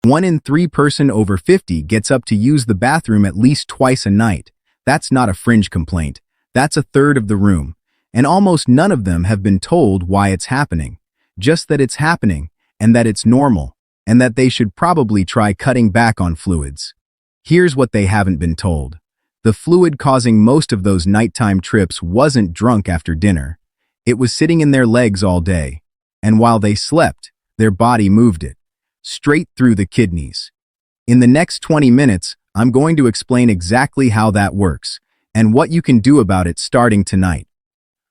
1 in 3 person over 50 gets up to use the bathroom at least twice a night. That's not a fringe complaint. That's a third of the room. And almost none of them have been told why it's happening. Just that it's happening, and that it's normal, and that they should probably try cutting back on fluids. Here's what they haven't been told. The fluid causing most of those nighttime trips wasn't drunk after dinner. It was sitting in their legs all day. And while they slept, their body moved it straight through the kidneys. In the next 20 minutes, I'm going to explain exactly how that works and what you can do about it starting tonight.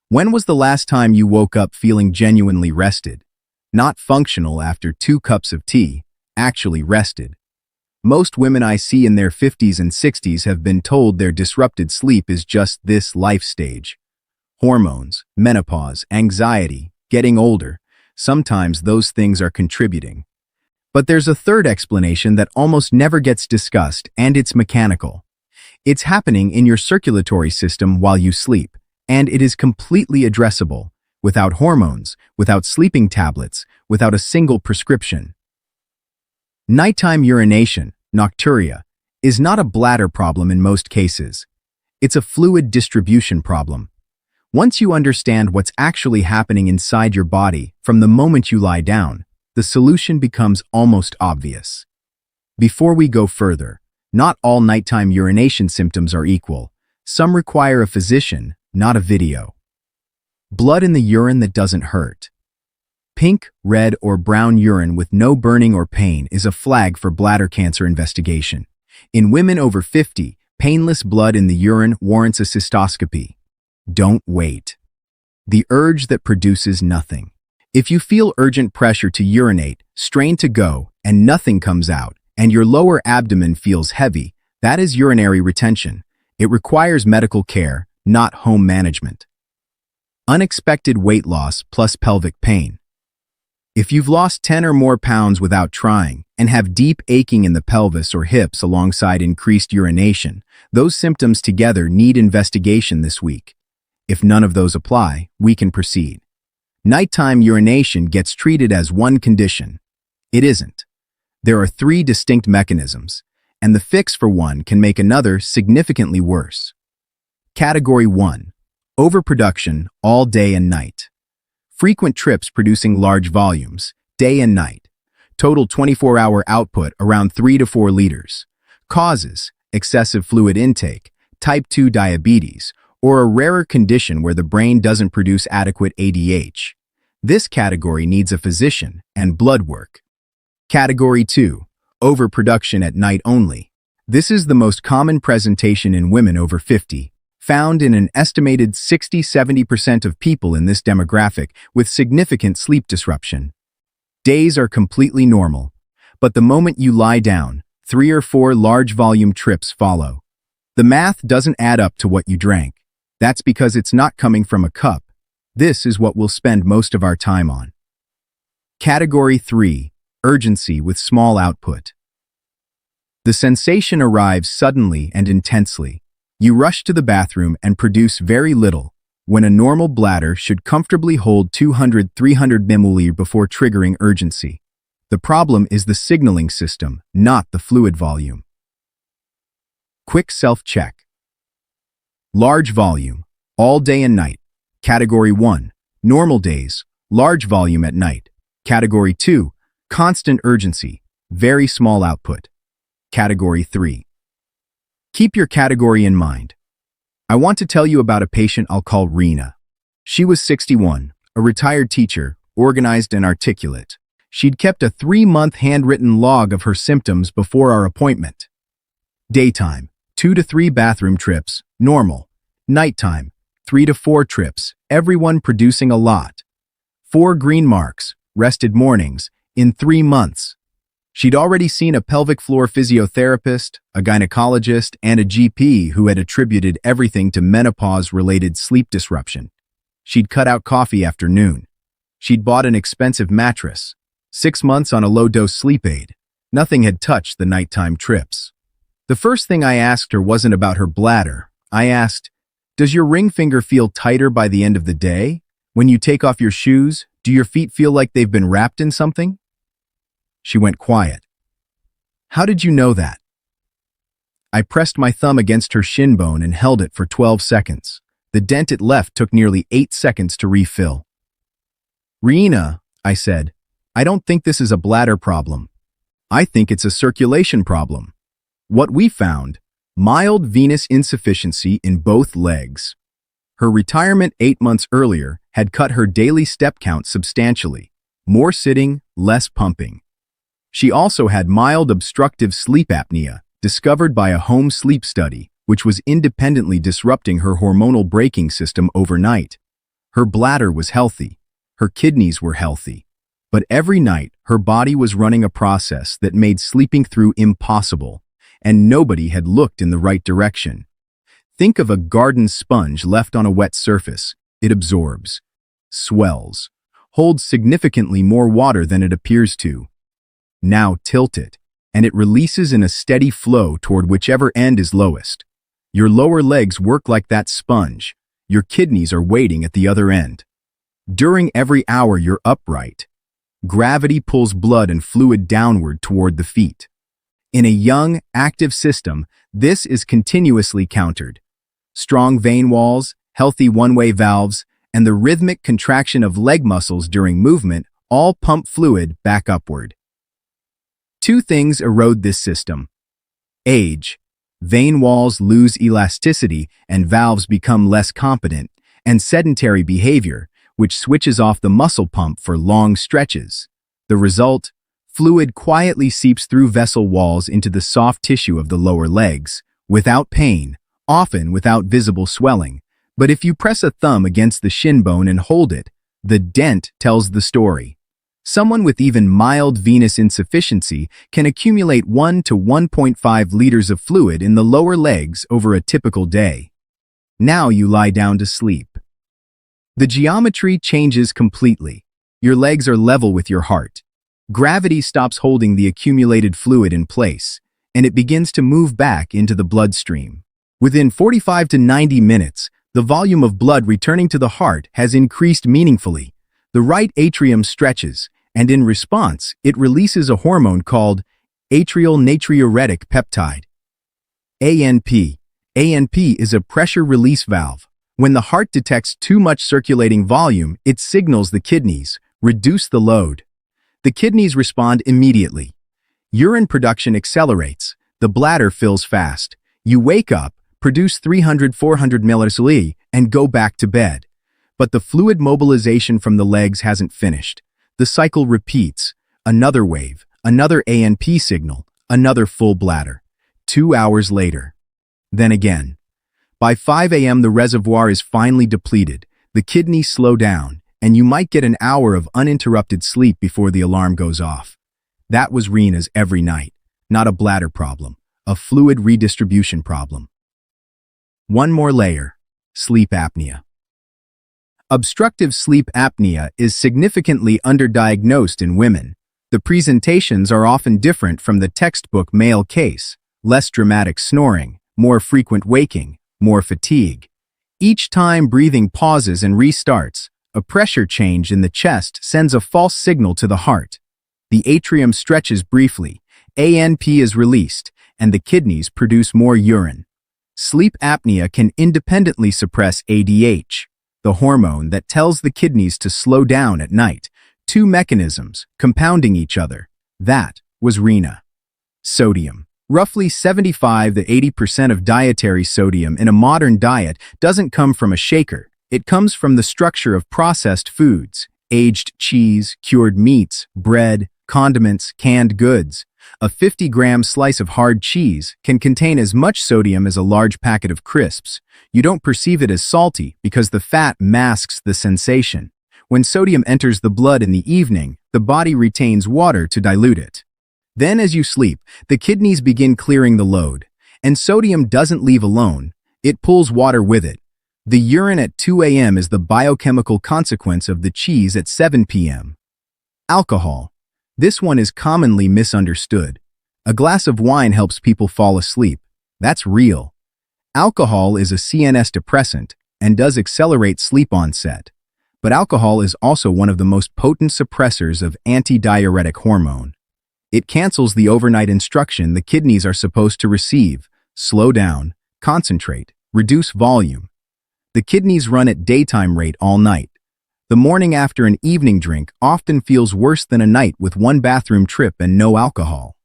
When was the last time you woke up feeling genuinely rested? Not functional after 2 cups of tea, actually rested. Most women I see in their 50s and 60s have been told their disrupted sleep is just this life stage. Hormones, menopause, anxiety, getting older, sometimes those things are contributing. But there's a third explanation that almost never gets discussed, and it's mechanical. It's happening in your circulatory system while you sleep, and it is completely addressable, without hormones, without sleeping tablets, without a single prescription. Nighttime urination, nocturia, is not a bladder problem in most cases. It's a fluid distribution problem. Once you understand what's actually happening inside your body from the moment you lie down, the solution becomes almost obvious. Before we go further, not all nighttime urination symptoms are equal. Some require a physician, not a video. Blood in the urine that doesn't hurt. Pink, red, or brown urine with no burning or pain is a flag for bladder cancer investigation. In women over 50, painless blood in the urine warrants a cystoscopy. Don't wait. The urge that produces nothing. If you feel urgent pressure to urinate, strain to go, and nothing comes out, and your lower abdomen feels heavy, that is urinary retention. It requires medical care, not home management. Unexpected weight loss plus pelvic pain. If you've lost 10 or more pounds without trying and have deep aching in the pelvis or hips alongside increased urination, those symptoms together need investigation this week. If none of those apply, we can proceed. Nighttime urination gets treated as one condition. It isn't. There are 3 distinct mechanisms, and the fix for one can make another significantly worse. Category 1. Overproduction all day and night. Frequent trips producing large volumes, day and night. Total 24-hour output around 3 to 4 liters. Causes: excessive fluid intake, type 2 diabetes, or a rarer condition where the brain doesn't produce adequate ADH. This category needs a physician and blood work. Category 2. Overproduction at night only. This is the most common presentation in women over 50, found in an estimated 60–70% of people in this demographic with significant sleep disruption. Days are completely normal, but the moment you lie down, 3 or 4 large volume trips follow. The math doesn't add up to what you drank. That's because it's not coming from a cup. This is what we'll spend most of our time on. Category 3. Urgency with small output. The sensation arrives suddenly and intensely. You rush to the bathroom and produce very little, when a normal bladder should comfortably hold 200–300 milliliters before triggering urgency. The problem is the signaling system, not the fluid volume. Quick self-check. Large volume, all day and night. Category 1, normal days, large volume at night. Category 2, constant urgency, very small output. Category 3. Keep your category in mind. I want to tell you about a patient I'll call Rena. She was 61, a retired teacher, organized and articulate. She'd kept a 3-month handwritten log of her symptoms before our appointment. Daytime, 2 to 3 bathroom trips, normal. Nighttime, 3 to 4 trips, everyone producing a lot. 4 green marks, rested mornings, in 3 months. She'd already seen a pelvic floor physiotherapist, a gynecologist, and a GP who had attributed everything to menopause-related sleep disruption. She'd cut out coffee after noon. She'd bought an expensive mattress. 6 months on a low-dose sleep aid. Nothing had touched the nighttime trips. The first thing I asked her wasn't about her bladder. I asked, "Does your ring finger feel tighter by the end of the day? When you take off your shoes, do your feet feel like they've been wrapped in something?" She went quiet. How did you know that? I pressed my thumb against her shin bone and held it for 12 seconds. The dent it left took nearly 8 seconds to refill. Rena, I said, I don't think this is a bladder problem. I think it's a circulation problem. What we found, mild venous insufficiency in both legs. Her retirement 8 months earlier had cut her daily step count substantially. More sitting, less pumping. She also had mild obstructive sleep apnea, discovered by a home sleep study, which was independently disrupting her hormonal braking system overnight. Her bladder was healthy. Her kidneys were healthy. But every night, her body was running a process that made sleeping through impossible, and nobody had looked in the right direction. Think of a garden sponge left on a wet surface. It absorbs, swells, holds significantly more water than it appears to. Now tilt it, and it releases in a steady flow toward whichever end is lowest. Your lower legs work like that sponge. Your kidneys are waiting at the other end. During every hour you're upright, gravity pulls blood and fluid downward toward the feet. In a young, active system, this is continuously countered. Strong vein walls, healthy one-way valves, and the rhythmic contraction of leg muscles during movement all pump fluid back upward. Two things erode this system. Age. Vein walls lose elasticity and valves become less competent, and sedentary behavior, which switches off the muscle pump for long stretches. The result? Fluid quietly seeps through vessel walls into the soft tissue of the lower legs, without pain, often without visible swelling. But if you press a thumb against the shin bone and hold it, the dent tells the story. Someone with even mild venous insufficiency can accumulate 1 to 1.5 liters of fluid in the lower legs over a typical day. Now you lie down to sleep. The geometry changes completely. Your legs are level with your heart. Gravity stops holding the accumulated fluid in place, and it begins to move back into the bloodstream. Within 45 to 90 minutes, the volume of blood returning to the heart has increased meaningfully. The right atrium stretches, and in response, it releases a hormone called atrial natriuretic peptide. ANP. ANP is a pressure release valve. When the heart detects too much circulating volume, it signals the kidneys, reduce the load. The kidneys respond immediately. Urine production accelerates. The bladder fills fast. You wake up, produce 300-400 milliliters, and go back to bed. But the fluid mobilization from the legs hasn't finished. The cycle repeats. Another wave, another ANP signal, another full bladder. 2 hours later. Then again. By 5 a.m. the reservoir is finally depleted. The kidneys slow down, and you might get an hour of uninterrupted sleep before the alarm goes off. That was Rena's every night. Not a bladder problem, a fluid redistribution problem. One more layer. Sleep apnea. Obstructive sleep apnea is significantly underdiagnosed in women. The presentations are often different from the textbook male case. Less dramatic snoring, more frequent waking, more fatigue. Each time breathing pauses and restarts, a pressure change in the chest sends a false signal to the heart. The atrium stretches briefly, ANP is released, and the kidneys produce more urine. Sleep apnea can independently suppress ADH, the hormone that tells the kidneys to slow down at night. Two mechanisms, compounding each other. That was Rena. Sodium. Roughly 75 to 80% of dietary sodium in a modern diet doesn't come from a shaker. It comes from the structure of processed foods, aged cheese, cured meats, bread, condiments, canned goods. A 50-gram slice of hard cheese can contain as much sodium as a large packet of crisps. You don't perceive it as salty because the fat masks the sensation. When sodium enters the blood in the evening, the body retains water to dilute it. Then as you sleep, the kidneys begin clearing the load. And sodium doesn't leave alone. It pulls water with it. The urine at 2 a.m. is the biochemical consequence of the cheese at 7 p.m. Alcohol. This one is commonly misunderstood. A glass of wine helps people fall asleep. That's real. Alcohol is a CNS depressant and does accelerate sleep onset. But alcohol is also one of the most potent suppressors of antidiuretic hormone. It cancels the overnight instruction the kidneys are supposed to receive: slow down, concentrate, reduce volume. The kidneys run at daytime rate all night. The morning after an evening drink often feels worse than a night with one bathroom trip and no alcohol.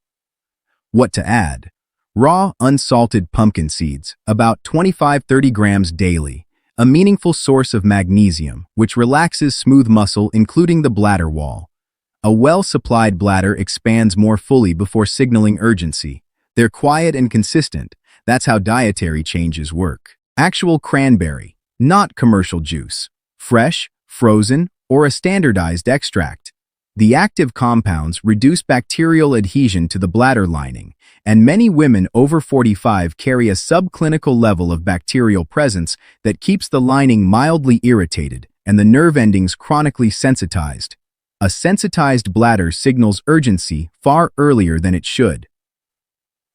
What to add? Raw, unsalted pumpkin seeds, about 25-30 grams daily. A meaningful source of magnesium, which relaxes smooth muscle including the bladder wall. A well-supplied bladder expands more fully before signaling urgency. They're quiet and consistent. That's how dietary changes work. Actual cranberry, not commercial juice. Fresh, frozen, or a standardized extract. The active compounds reduce bacterial adhesion to the bladder lining, and many women over 45 carry a subclinical level of bacterial presence that keeps the lining mildly irritated and the nerve endings chronically sensitized. A sensitized bladder signals urgency far earlier than it should.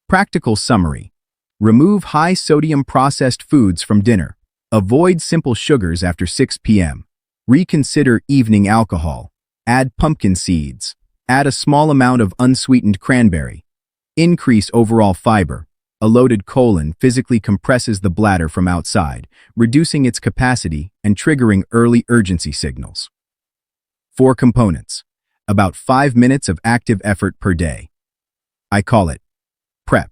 Practical summary. Remove high-sodium processed foods from dinner. Avoid simple sugars after 6 p.m. Reconsider evening alcohol. Add pumpkin seeds. Add a small amount of unsweetened cranberry. Increase overall fiber. A loaded colon physically compresses the bladder from outside, reducing its capacity and triggering early urgency signals. 4 components. About 5 minutes of active effort per day. I call it prep,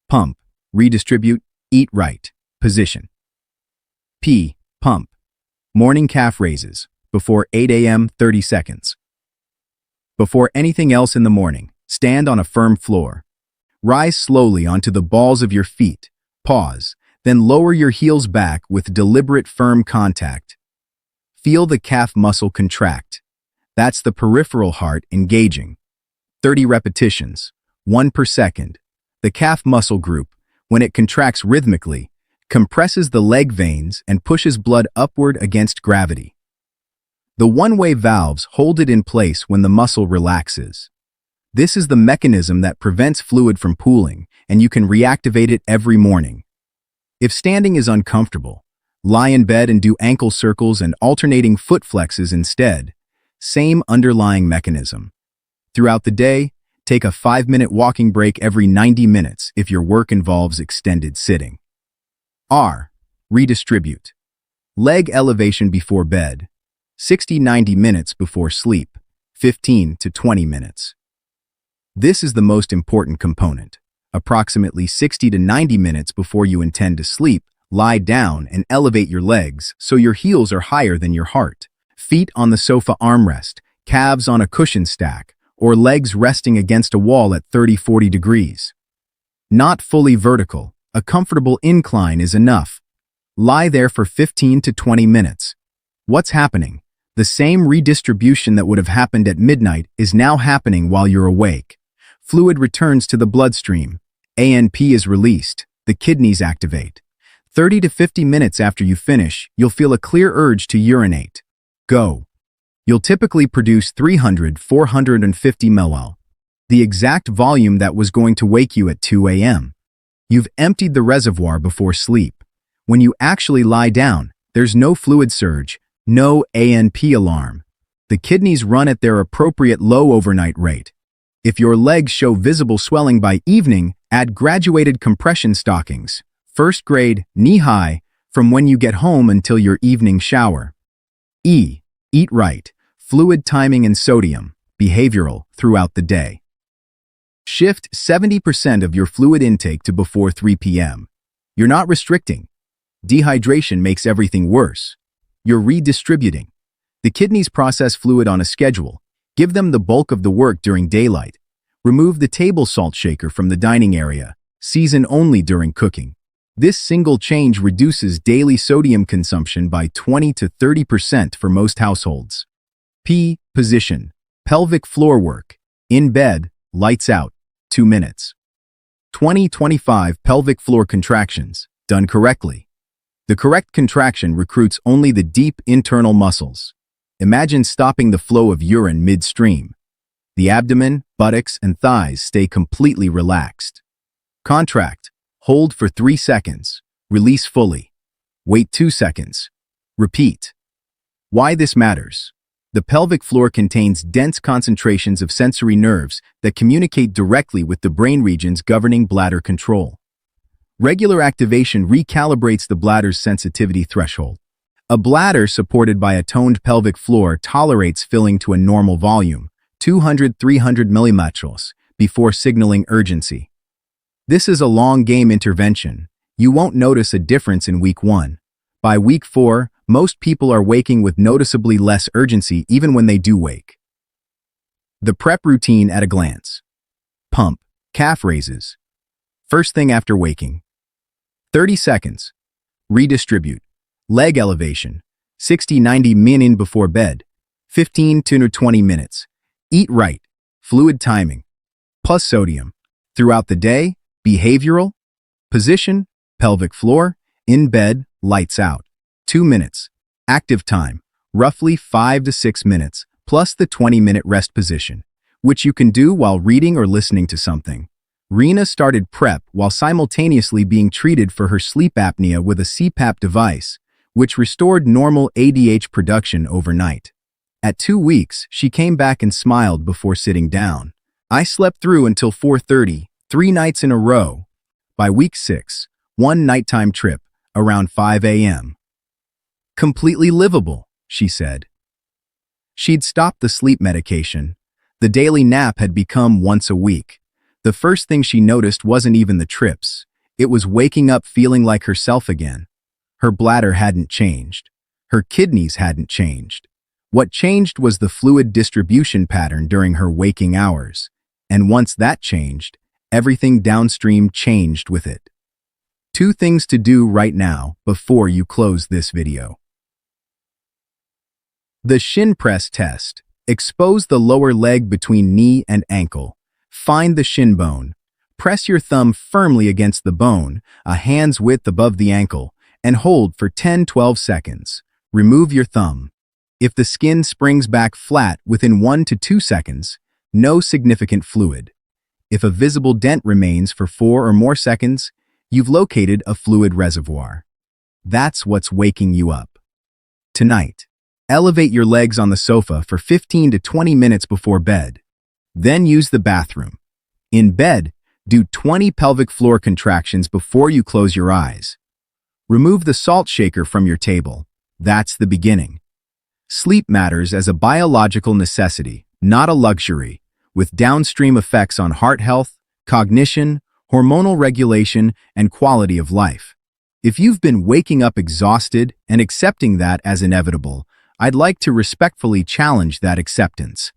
pump, redistribute, eat right, position. P. Pump. Morning calf raises. Before 8 a.m., 30 seconds. Before anything else in the morning, stand on a firm floor. Rise slowly onto the balls of your feet. Pause, then lower your heels back with deliberate firm contact. Feel the calf muscle contract. That's the peripheral heart engaging. 30 repetitions, 1 per second. The calf muscle group, when it contracts rhythmically, compresses the leg veins and pushes blood upward against gravity. The one-way valves hold it in place when the muscle relaxes. This is the mechanism that prevents fluid from pooling, and you can reactivate it every morning. If standing is uncomfortable, lie in bed and do ankle circles and alternating foot flexes instead. Same underlying mechanism. Throughout the day, take a 5-minute walking break every 90 minutes if your work involves extended sitting. R. Redistribute. Leg elevation before bed. 60-90 minutes before sleep. 15 to 20 minutes. This is the most important component. Approximately 60 to 90 minutes before you intend to sleep, lie down and elevate your legs so your heels are higher than your heart. Feet on the sofa armrest, calves on a cushion stack, or legs resting against a wall at 30-40 degrees. Not fully vertical. A comfortable incline is enough. Lie there for 15 to 20 minutes. What's happening? The same redistribution that would have happened at midnight is now happening while you're awake. Fluid returns to the bloodstream. ANP is released. The kidneys activate. 30 to 50 minutes after you finish, you'll feel a clear urge to urinate. Go. You'll typically produce 300-450 ml, the exact volume that was going to wake you at 2 a.m. You've emptied the reservoir before sleep. When you actually lie down, there's no fluid surge, no ANP alarm. The kidneys run at their appropriate low overnight rate. If your legs show visible swelling by evening, add graduated compression stockings, first grade, knee-high, from when you get home until your evening shower. E. Eat right. Fluid timing and sodium, behavioral, throughout the day. Shift 70% of your fluid intake to before 3 p.m. You're not restricting. Dehydration makes everything worse. You're redistributing. The kidneys process fluid on a schedule. Give them the bulk of the work during daylight. Remove the table salt shaker from the dining area. Season only during cooking. This single change reduces daily sodium consumption by 20 to 30% for most households. P. Position. Pelvic floor work. In bed, lights out, 2 minutes. 20-25 pelvic floor contractions, done correctly. The correct contraction recruits only the deep internal muscles. Imagine stopping the flow of urine midstream. The abdomen, buttocks, and thighs stay completely relaxed. Contract. Hold for 3 seconds. Release fully. Wait 2 seconds. Repeat. Why this matters? The pelvic floor contains dense concentrations of sensory nerves that communicate directly with the brain regions governing bladder control. Regular activation recalibrates the bladder's sensitivity threshold. A bladder supported by a toned pelvic floor tolerates filling to a normal volume, 200–300 millimeters, before signaling urgency. This is a long-game intervention. You won't notice a difference in week 1. By week 4, most people are waking with noticeably less urgency even when they do wake. The prep routine at a glance. Pump, calf raises. First thing after waking. 30 seconds. Redistribute. Leg elevation. 60–90 minutes before bed. 15 to 20 minutes. Eat right. Fluid timing. Plus sodium. Throughout the day, behavioral. Position, pelvic floor. In bed, lights out. 2 minutes. Active time, roughly 5 to 6 minutes, plus the 20-minute rest position, which you can do while reading or listening to something. Rena started PrEP while simultaneously being treated for her sleep apnea with a CPAP device, which restored normal ADH production overnight. At 2 weeks, she came back and smiled before sitting down. I slept through until 4:30, 3 nights in a row. By week 6, 1 nighttime trip, around 5 a.m. Completely livable, she said. She'd stopped the sleep medication. The daily nap had become once a week. The first thing she noticed wasn't even the trips. It was waking up feeling like herself again. Her bladder hadn't changed. Her kidneys hadn't changed. What changed was the fluid distribution pattern during her waking hours. And once that changed, everything downstream changed with it. 2 things to do right now before you close this video. The shin press test. Expose the lower leg between knee and ankle. Find the shin bone. Press your thumb firmly against the bone, a hand's width above the ankle, and hold for 10–12 seconds. Remove your thumb. If the skin springs back flat within 1 to 2 seconds, no significant fluid. If a visible dent remains for 4 or more seconds, you've located a fluid reservoir. That's what's waking you up. Tonight, elevate your legs on the sofa for 15 to 20 minutes before bed. Then use the bathroom. In bed, do 20 pelvic floor contractions before you close your eyes. Remove the salt shaker from your table. That's the beginning. Sleep matters as a biological necessity, not a luxury, with downstream effects on heart health, cognition, hormonal regulation, and quality of life. If you've been waking up exhausted and accepting that as inevitable, I'd like to respectfully challenge that acceptance.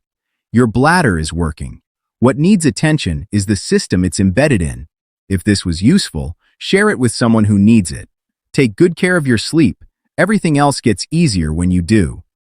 Your bladder is working. What needs attention is the system it's embedded in. If this was useful, share it with someone who needs it. Take good care of your sleep. Everything else gets easier when you do.